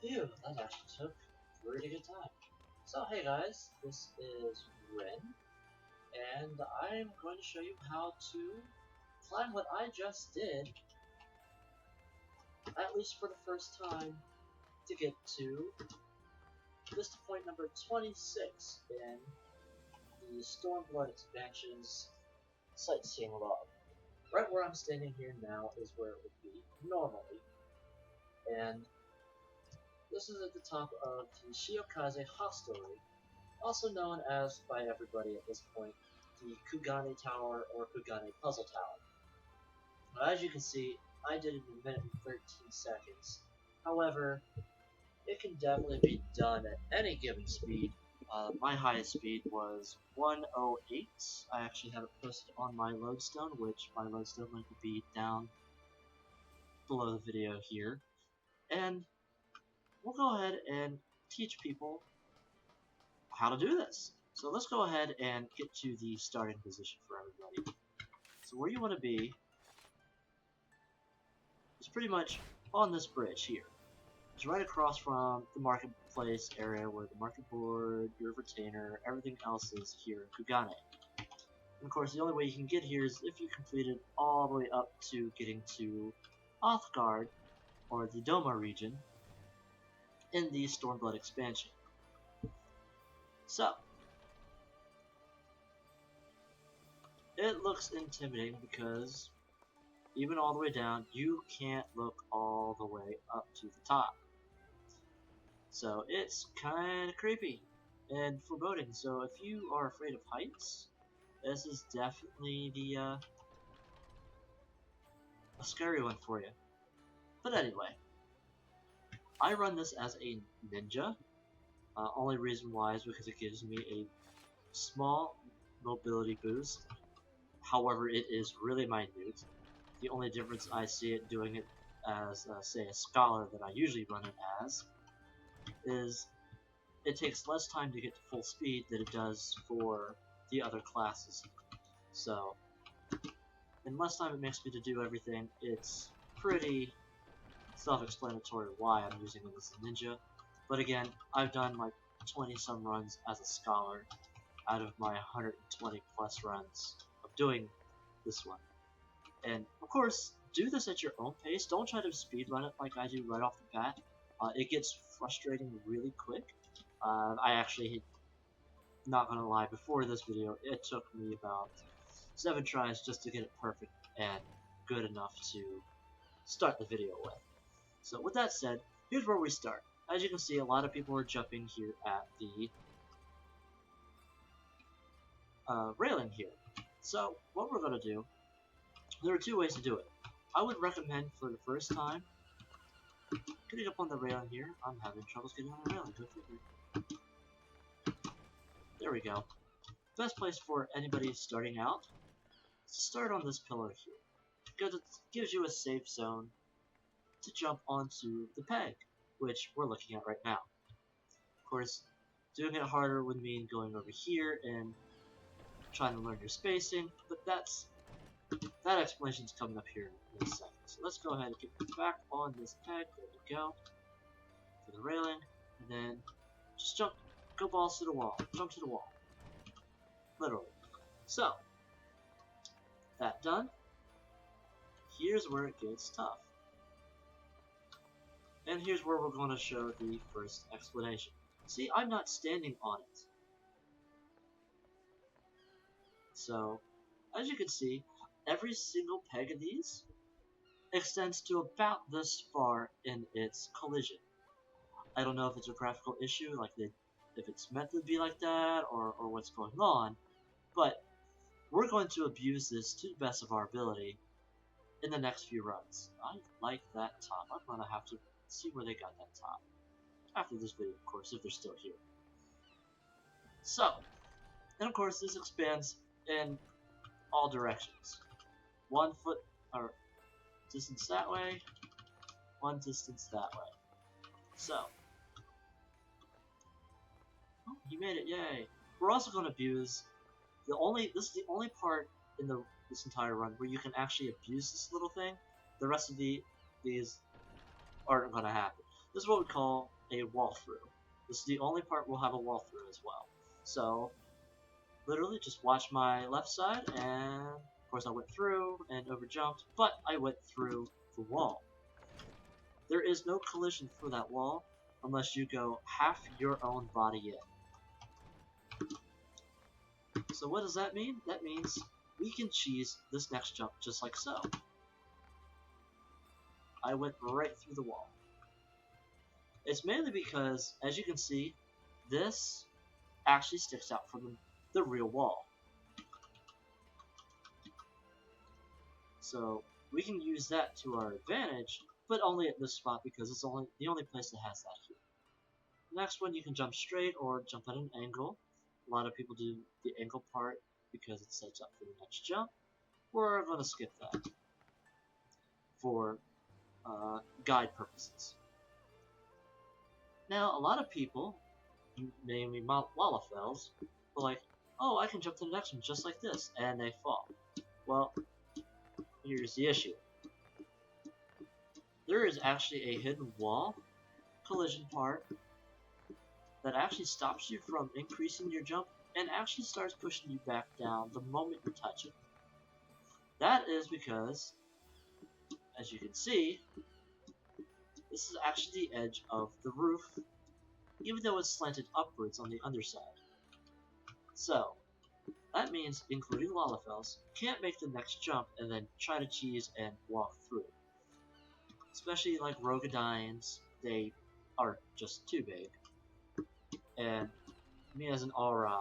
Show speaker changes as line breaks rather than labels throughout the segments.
Phew, that actually took a pretty good time. So hey guys, this is Ren, and I'm going to show you how to climb what I just did, at least for the first time, to get to Vista point number 26 in the Stormblood expansion's Sightseeing Log. Right where I'm standing here now is where it would be normally, and this is at the top of the Shiokaze Hostelry, also known as, by everybody at this point, the Kugane Tower or Kugane Puzzle Tower. Now, as you can see, I did it in a minute and 13 seconds. However, it can definitely be done at any given speed. My highest speed was 108. I actually have it posted on my lodestone, which my lodestone link will be down below the video here. And we'll go ahead and teach people how to do this. So let's go ahead and get to the starting position for everybody. So where you want to be is pretty much on this bridge here. It's right across from the marketplace area where the market board, your retainer, everything else is here in Kugane. And of course, the only way you can get here is if you completed all the way up to getting to Othgard, or the Doma region, in the Stormblood expansion. So, it looks intimidating because even all the way down, you can't look all the way up to the top. So it's kind of creepy and foreboding. So if you are afraid of heights, this is definitely a scary one for you. But anyway, I run this as a ninja. Only reason why is because it gives me a small mobility boost. However, it is really minute. The only difference I see it doing it as, say, a scholar that I usually run it as, is it takes less time to get to full speed than it does for the other classes. So, in less time it makes me to do everything, it's pretty self-explanatory why I'm using it as a ninja. But again, I've done like 20-some runs as a scholar out of my 120 plus runs of doing this one. And of course, do this at your own pace. Don't try to speedrun it like I do right off the bat. It gets frustrating really quick. I actually, not gonna lie, before this video, it took me about 7 tries just to get it perfect and good enough to start the video with. So with that said, here's where we start. As you can see, a lot of people are jumping here at the railing here. So what we're gonna do, there are 2 ways to do it. I would recommend for the first time, getting up on the railing here. I'm having troubles getting on the railing, go figure. There we go. Best place for anybody starting out is to start on this pillar here, because it gives you a safe zone to jump onto the peg, which we're looking at right now. Of course, doing it harder would mean going over here and trying to learn your spacing, but that explanation's coming up here in a second. So let's go ahead and get back on this peg. There we go. To the railing, and then just jump, go balls to the wall, jump to the wall. Literally. So, that done, here's where it gets tough. And here's where we're going to show the first explanation. See, I'm not standing on it. So, as you can see, every single peg of these extends to about this far in its collision. I don't know if it's a graphical issue, like if it's meant to be like that, or what's going on, but we're going to abuse this to the best of our ability in the next few runs. I like that top. I'm going to have to see where they got that top after this video, of course, if they're still here. So, and of course this expands in all directions. 1 foot or distance that way, 1 distance that way. So, oh, you made it! Yay! We're also going to abuse this is the only part in this entire run where you can actually abuse this little thing. The rest of these aren't going to happen. This is what we call a walkthrough. This is the only part we'll have a walkthrough as well. So, literally just watch my left side, and of course I went through and overjumped, but I went through the wall. There is no collision for that wall unless you go half your own body in. So what does that mean? That means we can cheese this next jump just like so. I went right through the wall. It's mainly because, as you can see, this actually sticks out from the real wall. So we can use that to our advantage, but only at this spot because it's the only place that has that here. Next one, you can jump straight or jump at an angle. A lot of people do the angle part because it sets up for the next jump. We're going to skip that for guide purposes. Now, a lot of people, namely Lalafels, are like, oh, I can jump to the next one just like this, and they fall. Well, here's the issue. There is actually a hidden wall collision part that actually stops you from increasing your jump and actually starts pushing you back down the moment you touch it. That is because, as you can see, this is actually the edge of the roof, even though it's slanted upwards on the underside. So, that means, including Lalafels, can't make the next jump and then try to cheese and walk through. Especially like Rogadines, they are just too big. And me as an Aura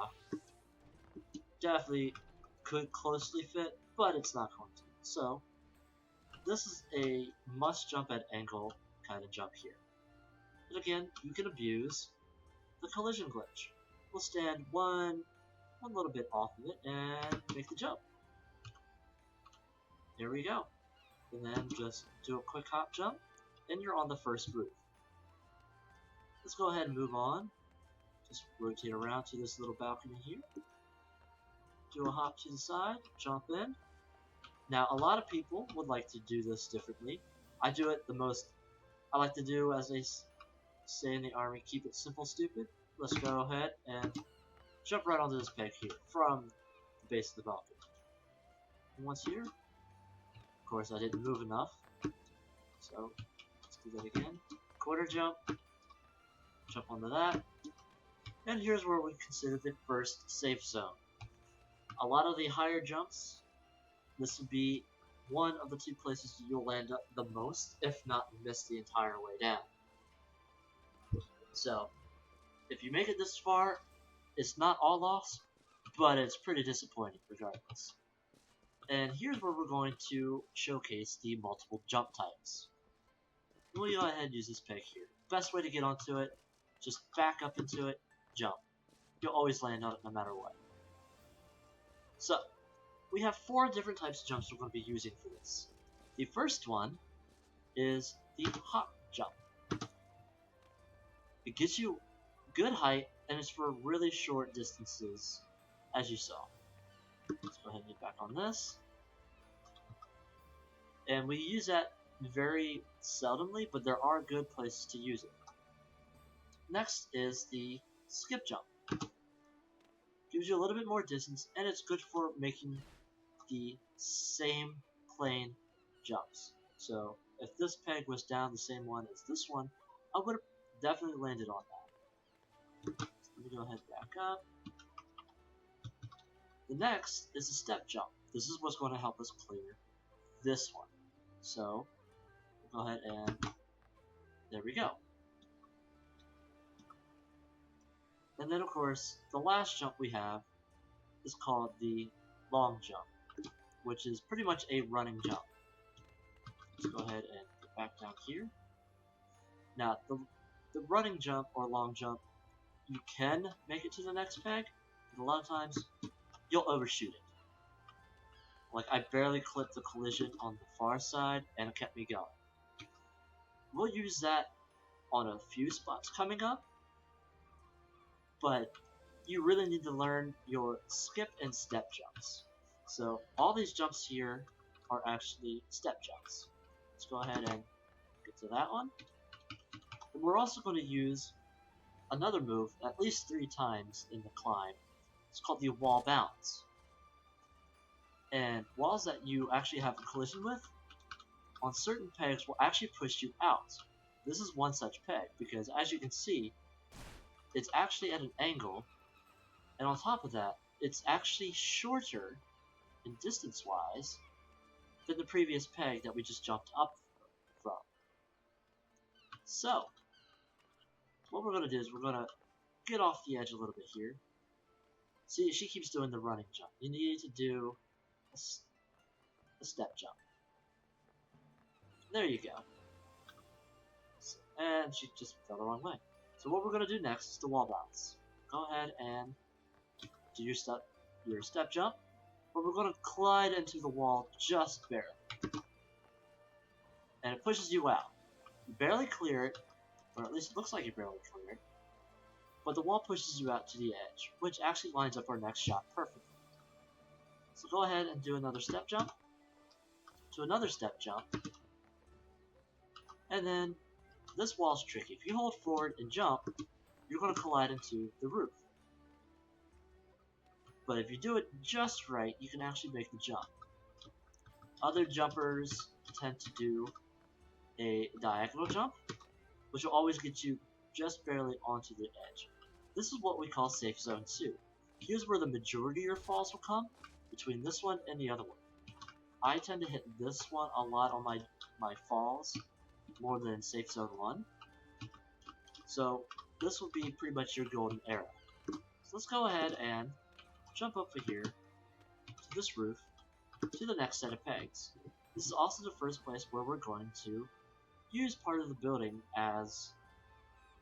definitely could closely fit, but it's not going to. So, this is a must jump at angle kind of jump here. But again, you can abuse the collision glitch. We'll stand one little bit off of it and make the jump. There we go. And then just do a quick hop jump, and you're on the first roof. Let's go ahead and move on. Just rotate around to this little balcony here. Do a hop to the side, jump in. Now, a lot of people would like to do this differently. I do it the most I like to do, as they say in the army, keep it simple, stupid. Let's go ahead and jump right onto this peg here from the base of the balcony. And once here, of course I didn't move enough, so let's do that again. Quarter jump, jump onto that, and here's where we consider the first safe zone. A lot of the higher jumps, this would be one of the two places you'll land up the most, if not miss the entire way down. So, if you make it this far, it's not all loss, but it's pretty disappointing regardless. And here's where we're going to showcase the multiple jump types. We'll go ahead and use this peg here. Best way to get onto it, just back up into it, jump. You'll always land on it no matter what. So, we have 4 different types of jumps we're going to be using for this. The first one is the hop jump. It gives you good height, and it's for really short distances, as you saw. Let's go ahead and get back on this. And we use that very seldomly, but there are good places to use it. Next is the skip jump. Gives you a little bit more distance, and it's good for making the same plane jumps. So if this peg was down the same one as this one, I would have definitely landed on that. So let me go ahead and back up. The next is a step jump. This is what's going to help us clear this one. So we'll go ahead and there we go. And then of course the last jump we have is called the long jump, which is pretty much a running jump. Let's go ahead and get back down here. Now the running jump or long jump, you can make it to the next peg, but a lot of times you'll overshoot it. Like I barely clipped the collision on the far side and it kept me going. We'll use that on a few spots coming up, but you really need to learn your skip and step jumps. So all these jumps here are actually step jumps. Let's go ahead and get to that one. And we're also going to use another move at least 3 times in the climb. It's called the wall bounce. And walls that you actually have a collision with, on certain pegs will actually push you out. This is one such peg, because as you can see, it's actually at an angle, and on top of that, it's actually shorter in distance-wise than the previous peg that we just jumped up from. So, what we're going to do is we're going to get off the edge a little bit here. See, she keeps doing the running jump. You need to do a step jump. There you go. And she just fell the wrong way. So what we're going to do next is the wall bounce. Go ahead and do your step jump, but we're going to collide into the wall just barely. And it pushes you out. You barely clear it, or at least it looks like you barely clear it, but the wall pushes you out to the edge, which actually lines up our next shot perfectly. So go ahead and do another step jump, to another step jump, and then this wall's tricky. If you hold forward and jump, you're going to collide into the roof. But if you do it just right, you can actually make the jump. Other jumpers tend to do a diagonal jump, which will always get you just barely onto the edge. This is what we call Safe Zone 2. Here's where the majority of your falls will come, between this one and the other one. I tend to hit this one a lot on my falls, more than Safe Zone 1. So this will be pretty much your golden era. So let's go ahead and jump up here to this roof to the next set of pegs. This is also the first place where we're going to use part of the building as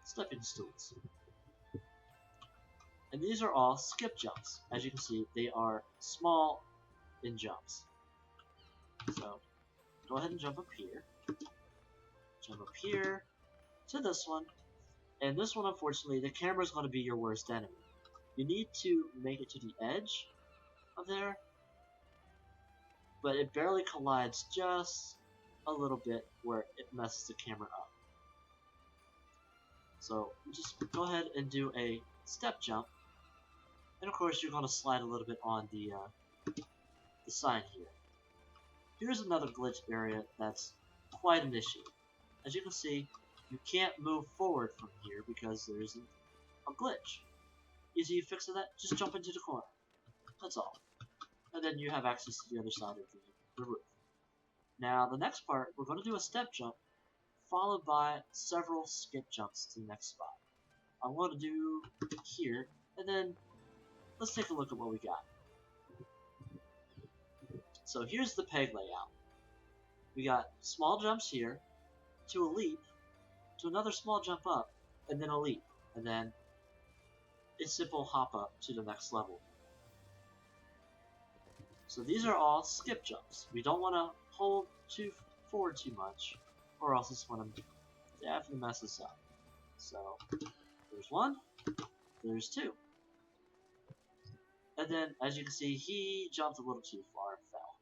stepping stools. And these are all skip jumps. As you can see, they are small in jumps. So go ahead and jump up here. Jump up here to this one. And this one, unfortunately, the camera is going to be your worst enemy. You need to make it to the edge of there, but it barely collides just a little bit where it messes the camera up. So just go ahead and do a step jump, and of course you're going to slide a little bit on the sign here. Here's another glitch area that's quite an issue. As you can see, you can't move forward from here because there isn't a glitch. Easy fix of that, just jump into the corner. That's all. And then you have access to the other side of the roof. Now, the next part, we're going to do a step jump, followed by several skip jumps to the next spot. I'm going to do here, and then let's take a look at what we got. So here's the peg layout. We got small jumps here, to a leap, to another small jump up, and then a leap, and then a simple hop up to the next level. So these are all skip jumps. We don't want to hold forward too much, or else it's going to definitely mess us up. So there's one, there's two. And then, as you can see, he jumped a little too far and fell.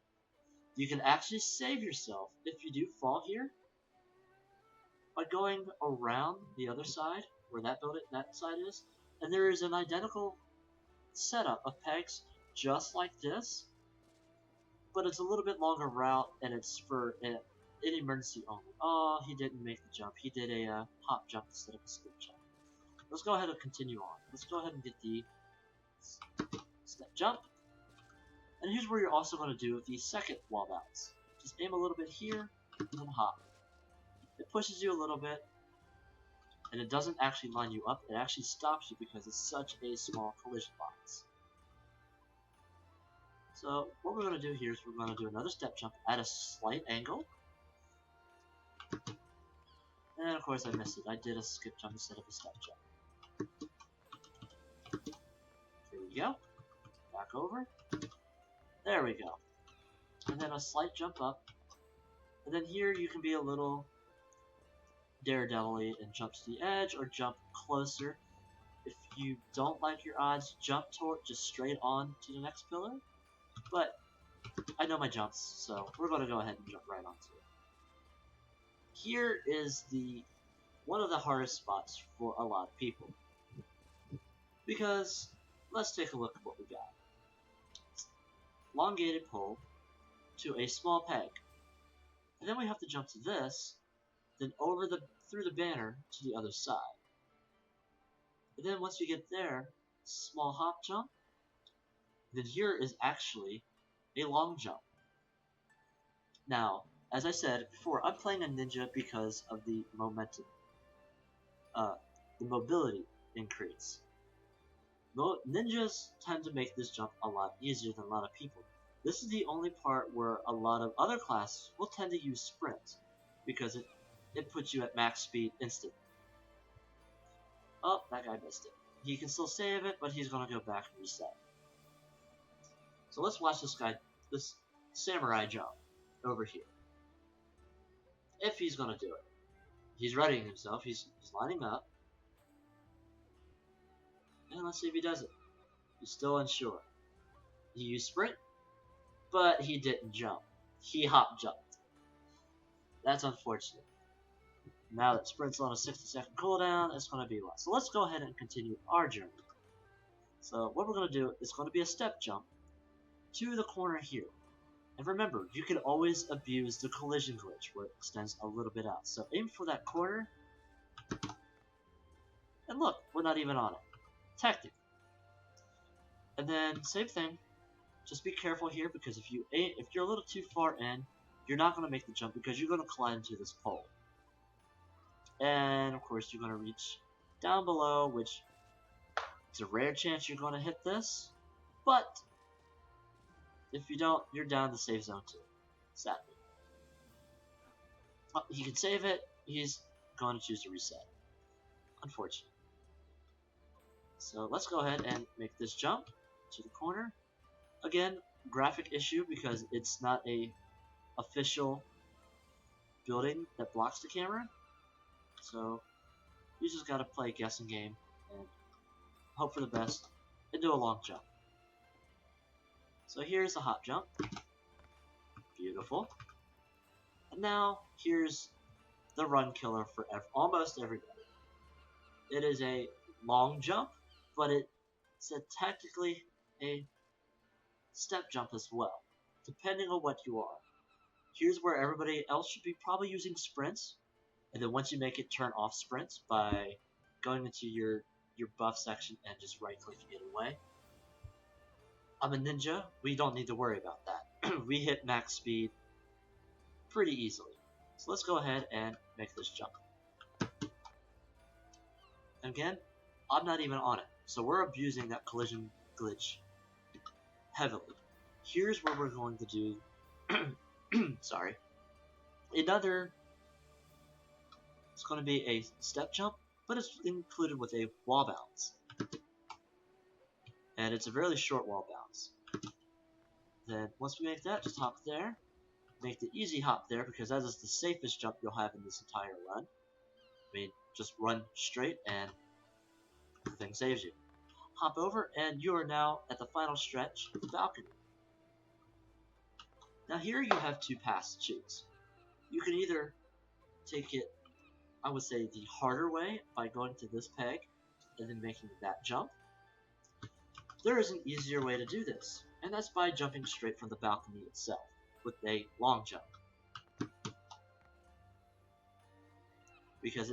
You can actually save yourself if you do fall here by going around the other side, where that side is, and there is an identical setup of pegs just like this, but it's a little bit longer route, and it's for an emergency only. Oh, he didn't make the jump. He did a hop jump instead of a skip jump. Let's go ahead and continue on. Let's go ahead and get the step jump. And here's where you're also going to do the second wall bounce. Just aim a little bit here, and then hop. It pushes you a little bit, and it doesn't actually line you up. It actually stops you because it's such a small collision box. So what we're going to do here is we're going to do another step jump at a slight angle. And of course I missed it. I did a skip jump instead of a step jump. Here we go. Back over. There we go. And then a slight jump up. And then here you can be a little daredevil-y and jump to the edge or jump closer. If you don't like your odds, jump toward just straight on to the next pillar. But I know my jumps, so we're going to go ahead and jump right onto it. Here is the one of the hardest spots for a lot of people. Because, let's take a look at what we got. Elongated pole to a small peg. And then we have to jump to this, then through the banner to the other side. And then once we get there, small hop jump. Then here is actually a long jump. Now, as I said before, I'm playing a ninja because of the momentum, the mobility increase. Ninjas tend to make this jump a lot easier than a lot of people. This is the only part where a lot of other classes will tend to use sprint, because it puts you at max speed instantly. Oh, that guy missed it. He can still save it, but he's going to go back and reset. So let's watch this samurai jump over here. If he's going to do it. He's readying himself, he's lining up. And let's see if he does it. He's still unsure. He used sprint, but he didn't jump. He hop jumped. That's unfortunate. Now that sprint's on a 60-second cooldown, it's going to be less. So let's go ahead and continue our journey. So what we're going to do is going to be a step jump to the corner here. And remember, you can always abuse the collision glitch where it extends a little bit out. So aim for that corner. And look, we're not even on it. Technically. And then same thing. Just be careful here, because if you're a little too far in, you're not going to make the jump because you're going to climb into this pole. And of course you're going to reach down below, which it's a rare chance you're going to hit this. But if you don't, you're down the safe zone too. Sadly. Oh, he can save it. He's going to choose to reset. Unfortunate. So let's go ahead and make this jump to the corner. Again, graphic issue because it's not a official building that blocks the camera. So you just gotta play a guessing game and hope for the best and do a long jump. So here's the hop jump. Beautiful. And now here's the run killer for almost everybody. It is a long jump, but it's technically a step jump as well, depending on what you are. Here's where everybody else should be probably using sprints, and then once you make it, turn off sprints by going into your buff section and just right clicking it away. I'm a ninja, we don't need to worry about that. We hit max speed pretty easily. So let's go ahead and make this jump. Again, I'm not even on it, so we're abusing that collision glitch heavily. Here's where we're going to do sorry. It's going to be a step jump, but it's included with a wall bounce. And it's a really short wall bounce. Then once we make that, just hop there. Make the easy hop there, because that is the safest jump you'll have in this entire run. I mean, just run straight and the thing saves you. Hop over, and you are now at the final stretch of the balcony. Now here you have two paths to choose. You can either take it, I would say, the harder way by going to this peg and then making that jump. There is an easier way to do this, and that's by jumping straight from the balcony itself with a long jump. Because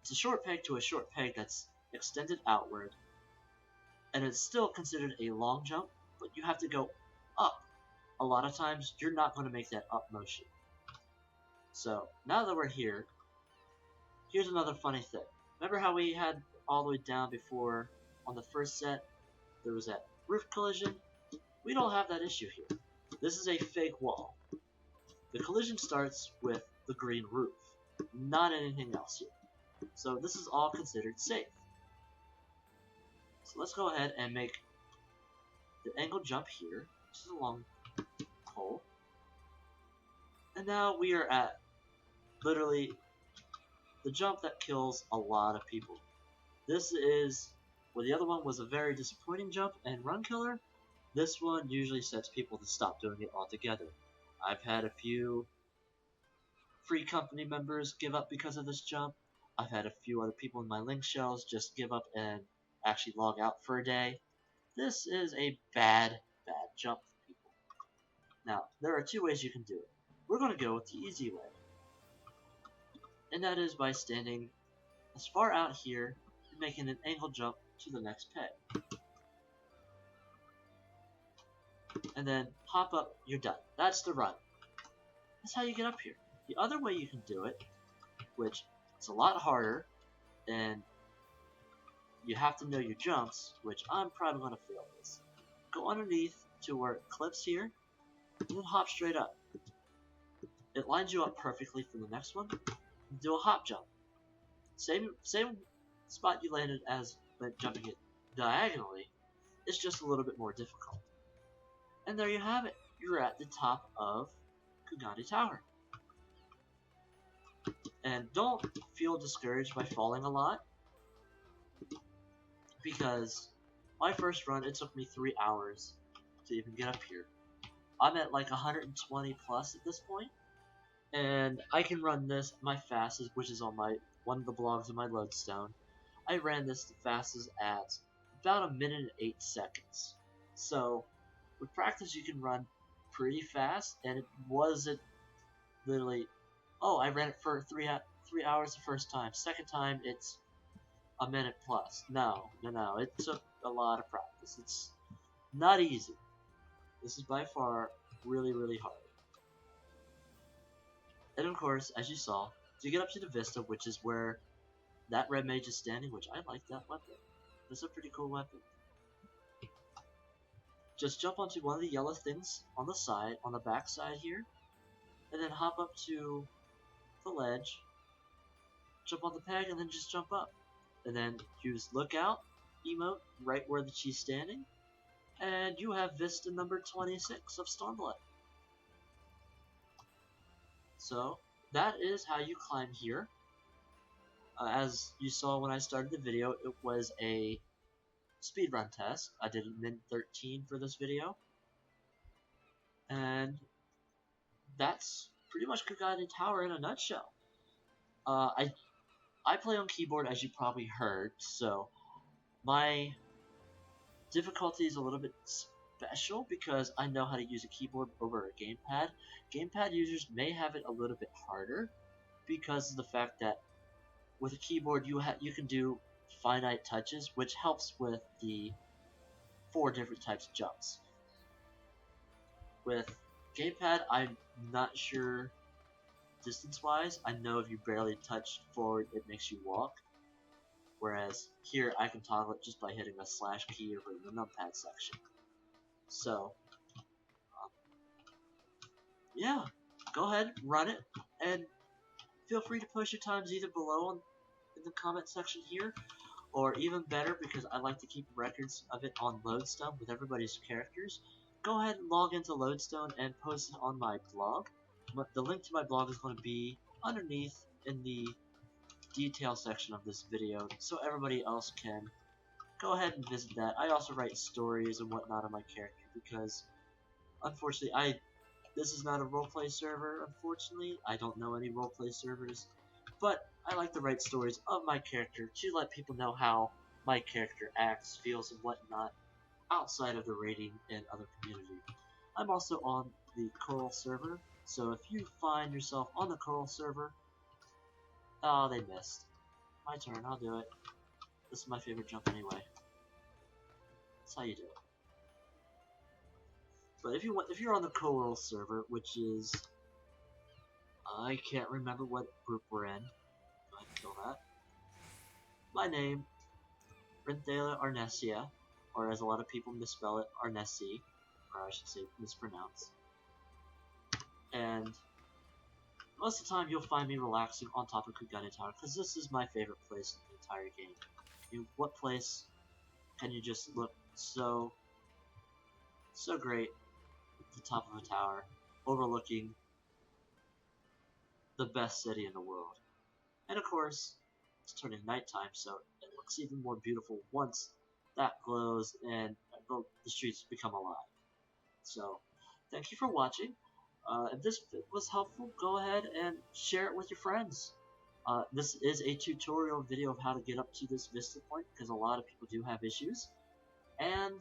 it's a short peg to a short peg that's extended outward, and it's still considered a long jump, but you have to go up. A lot of times, you're not going to make that up motion. So, now that we're here, here's another funny thing. Remember how we had all the way down before, on the first set, there was that roof collision? We don't have that issue here. This is a fake wall. The collision starts with the green roof, not anything else here. So this is all considered safe. So let's go ahead and make the angle jump here, which is a long pole. And now we are at literally the jump that kills a lot of people. This is, well, the other one was a very disappointing jump and run killer. This one usually sets people to stop doing it altogether. I've had a few free company members give up because of this jump. I've had a few other people in my link shells just give up and actually log out for a day. This is a bad jump for people. Now, there are two ways you can do it. We're going to go with the easy way. And that is by standing as far out here and making an angle jump to the next peg. And then hop up, you're done. That's the run. That's how you get up here. The other way you can do it, which is a lot harder, and you have to know your jumps, which I'm probably going to fail this. Go underneath to where it clips here, and then hop straight up. It lines you up perfectly for the next one. And do a hop jump. Same spot you landed as jumping it diagonally. It's just a little bit more difficult. And there you have it. You're at the top of Kugane Tower. And don't feel discouraged by falling a lot, because my first run, it took me 3 hours to even get up here. I'm at like 120 plus at this point, and I can run this my fastest, which is on my one of the blogs of my lodestone. I ran this the fastest at about 1 minute and 8 seconds. So with practice, you can run pretty fast, and it wasn't literally, oh, I ran it for 3 hours the first time. Second time, it's 1 minute plus. No. It took a lot of practice. It's not easy. This is by far really hard. And of course, as you saw, to get up to the Vista, which is where that red mage is standing, which I like that weapon. That's a pretty cool weapon. Just jump onto one of the yellow things on the side, on the back side here, and then hop up to the ledge, jump on the peg, and then just jump up. And then use lookout emote right where she's standing, and you have Vista number 26 of Stormblood. So that is how you climb here. As you saw when I started the video, it was a speedrun test. I did min 13 for this video, and that's pretty much Kugane Tower in a nutshell. I play on keyboard, as you probably heard, so my difficulty is a little bit special because I know how to use a keyboard over a gamepad. Gamepad users may have it a little bit harder because of the fact that with a keyboard you can do finite touches, which helps with the 4 different types of jumps. With gamepad, I'm not sure distance-wise. I know if you barely touch forward, it makes you walk. Whereas here, I can toggle it just by hitting the slash key over the numpad section. So, yeah, go ahead, run it, and feel free to post your times either below in the comment section here, or even better, because I like to keep records of it on Lodestone with everybody's characters. Go ahead and log into Lodestone and post it on my blog. The link to my blog is going to be underneath in the detail section of this video, so everybody else can go ahead and visit that. I also write stories and whatnot on my character because, unfortunately, this is not a roleplay server. Unfortunately, I don't know any roleplay servers, but I like to write stories of my character to let people know how my character acts, feels, and whatnot outside of the raiding and other community. I'm also on the Coral server, so if you find yourself on the Coral server, oh, they missed. My turn, I'll do it. This is my favorite jump anyway. That's how you do it. But if you're on the Coral server, which is, I can't remember what group we're in. Go ahead and kill that. My name, Rinthala Arnesia, or as a lot of people misspell it, Arnesi, or I should say mispronounce. And most of the time you'll find me relaxing on top of Kugane Tower, because this is my favorite place in the entire game. What place can you just look so great at the top of a tower, overlooking the best city in the world? And of course, it's turning nighttime, so it looks even more beautiful once that glows and the streets become alive. So, thank you for watching. If this was helpful, go ahead and share it with your friends. This is a tutorial video of how to get up to this Vista point, because a lot of people do have issues. And,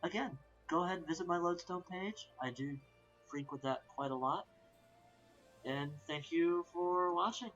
again, go ahead and visit my Lodestone page. I do frequent that quite a lot. And thank you for watching.